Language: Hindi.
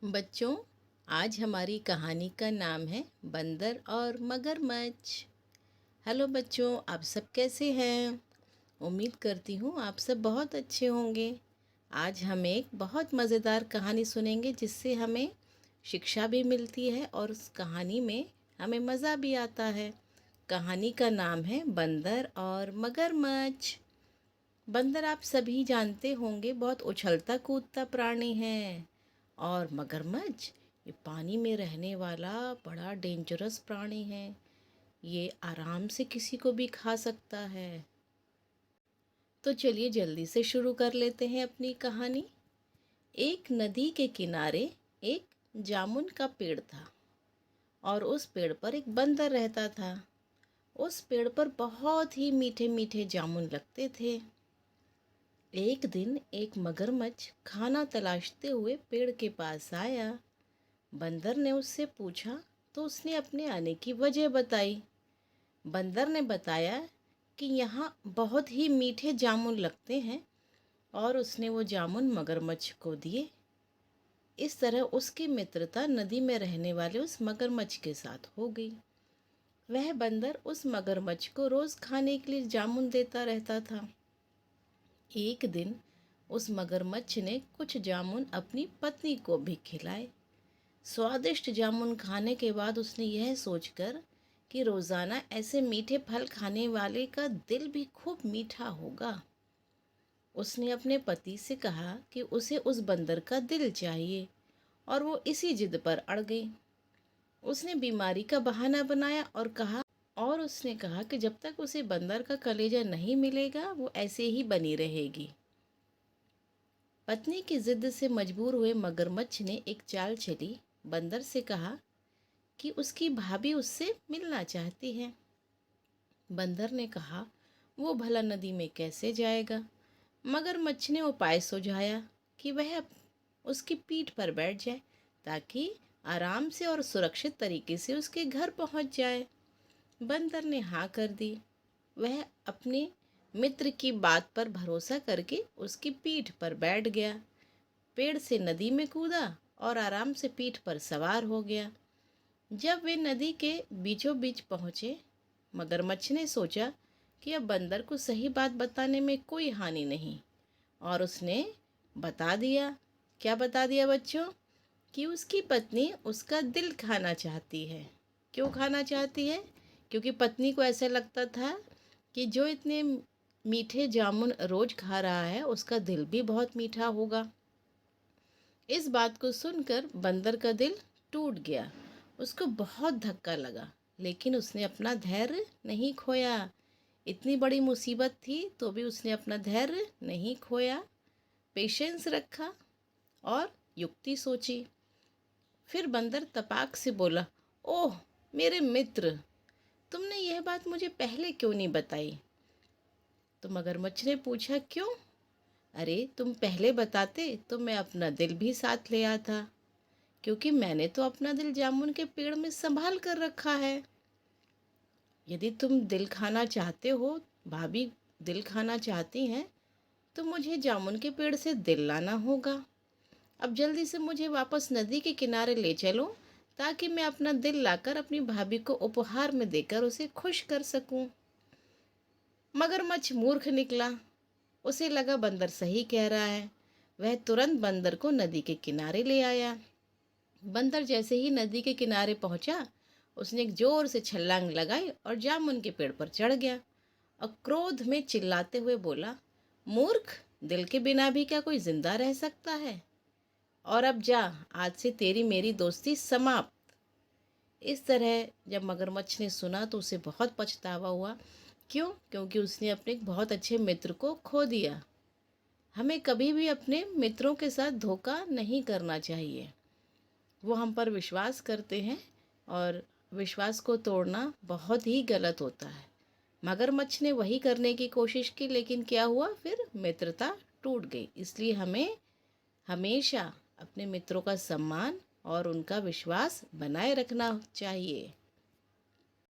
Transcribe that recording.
बच्चों, आज हमारी कहानी का नाम है बंदर और मगरमच्छ। हेलो बच्चों, आप सब कैसे हैं? उम्मीद करती हूँ आप सब बहुत अच्छे होंगे। आज हम एक बहुत मज़ेदार कहानी सुनेंगे जिससे हमें शिक्षा भी मिलती है और उस कहानी में हमें मज़ा भी आता है। कहानी का नाम है बंदर और मगरमच्छ। बंदर आप सभी जानते होंगे बहुत उछलता कूदता प्राणी है। और मगरमच्छ ये पानी में रहने वाला बड़ा डेंजरस प्राणी है। ये आराम से किसी को भी खा सकता है। तो चलिए जल्दी से शुरू कर लेते हैं अपनी कहानी। एक नदी के किनारे एक जामुन का पेड़ था और उस पेड़ पर एक बंदर रहता था। उस पेड़ पर बहुत ही मीठे मीठे जामुन लगते थे। एक दिन एक मगरमच्छ खाना तलाशते हुए पेड़ के पास आया। बंदर ने उससे पूछा तो उसने अपने आने की वजह बताई। बंदर ने बताया कि यहाँ बहुत ही मीठे जामुन लगते हैं और उसने वो जामुन मगरमच्छ को दिए। इस तरह उसकी मित्रता नदी में रहने वाले उस मगरमच्छ के साथ हो गई। वह बंदर उस मगरमच्छ को रोज़ खाने के लिए जामुन देता रहता था। एक दिन उस मगरमच्छ ने कुछ जामुन अपनी पत्नी को भी खिलाए। स्वादिष्ट जामुन खाने के बाद उसने यह सोचकर कि रोज़ाना ऐसे मीठे फल खाने वाले का दिल भी खूब मीठा होगा, उसने अपने पति से कहा कि उसे उस बंदर का दिल चाहिए और वो इसी जिद पर अड़ गई। उसने बीमारी का बहाना बनाया और उसने कहा कि जब तक उसे बंदर का कलेजा नहीं मिलेगा वो ऐसे ही बनी रहेगी। पत्नी की जिद से मजबूर हुए मगरमच्छ ने एक चाल चली। बंदर से कहा कि उसकी भाभी उससे मिलना चाहती है। बंदर ने कहा वो भला नदी में कैसे जाएगा। मगरमच्छ ने उपाय सुझाया कि वह उसकी पीठ पर बैठ जाए ताकि आराम से और सुरक्षित तरीके से उसके घर पहुंच जाए। बंदर ने हाँ कर दी। वह अपने मित्र की बात पर भरोसा करके उसकी पीठ पर बैठ गया, पेड़ से नदी में कूदा और आराम से पीठ पर सवार हो गया। जब वे नदी के बीचों बीच पहुँचे, मगरमच्छ ने सोचा कि अब बंदर को सही बात बताने में कोई हानि नहीं और उसने बता दिया। क्या बता दिया बच्चों? कि उसकी पत्नी उसका दिल खाना चाहती है। क्यों खाना चाहती है? क्योंकि पत्नी को ऐसा लगता था कि जो इतने मीठे जामुन रोज खा रहा है उसका दिल भी बहुत मीठा होगा। इस बात को सुनकर बंदर का दिल टूट गया। उसको बहुत धक्का लगा, लेकिन उसने अपना धैर्य नहीं खोया। इतनी बड़ी मुसीबत थी तो भी उसने अपना धैर्य नहीं खोया, पेशेंस रखा और युक्ति सोची। फिर बंदर तपाक से बोला, ओह मेरे मित्र, तुमने यह बात मुझे पहले क्यों नहीं बताई? तो मगरमच्छ ने पूछा, क्यों? अरे तुम पहले बताते तो मैं अपना दिल भी साथ ले आता, क्योंकि मैंने तो अपना दिल जामुन के पेड़ में संभाल कर रखा है। यदि तुम दिल खाना चाहते हो, भाभी दिल खाना चाहती हैं, तो मुझे जामुन के पेड़ से दिल लाना होगा। अब जल्दी से मुझे वापस नदी के किनारे ले चलो ताकि मैं अपना दिल लाकर अपनी भाभी को उपहार में देकर उसे खुश कर सकूं। मगरमच्छ मूर्ख निकला। उसे लगा बंदर सही कह रहा है। वह तुरंत बंदर को नदी के किनारे ले आया। बंदर जैसे ही नदी के किनारे पहुंचा, उसने एक जोर से छलांग लगाई और जामुन के पेड़ पर चढ़ गया और क्रोध में चिल्लाते हुए बोला, मूर्ख, दिल के बिना भी क्या कोई जिंदा रह सकता है? और अब जा, आज से तेरी मेरी दोस्ती समाप्त। इस तरह जब मगरमच्छ ने सुना तो उसे बहुत पछतावा हुआ। क्यों? क्योंकि उसने अपने एक बहुत अच्छे मित्र को खो दिया। हमें कभी भी अपने मित्रों के साथ धोखा नहीं करना चाहिए। वो हम पर विश्वास करते हैं और विश्वास को तोड़ना बहुत ही गलत होता है। मगरमच्छ ने वही करने की कोशिश की, लेकिन क्या हुआ? फिर मित्रता टूट गई। इसलिए हमें हमेशा अपने मित्रों का सम्मान और उनका विश्वास बनाए रखना चाहिए।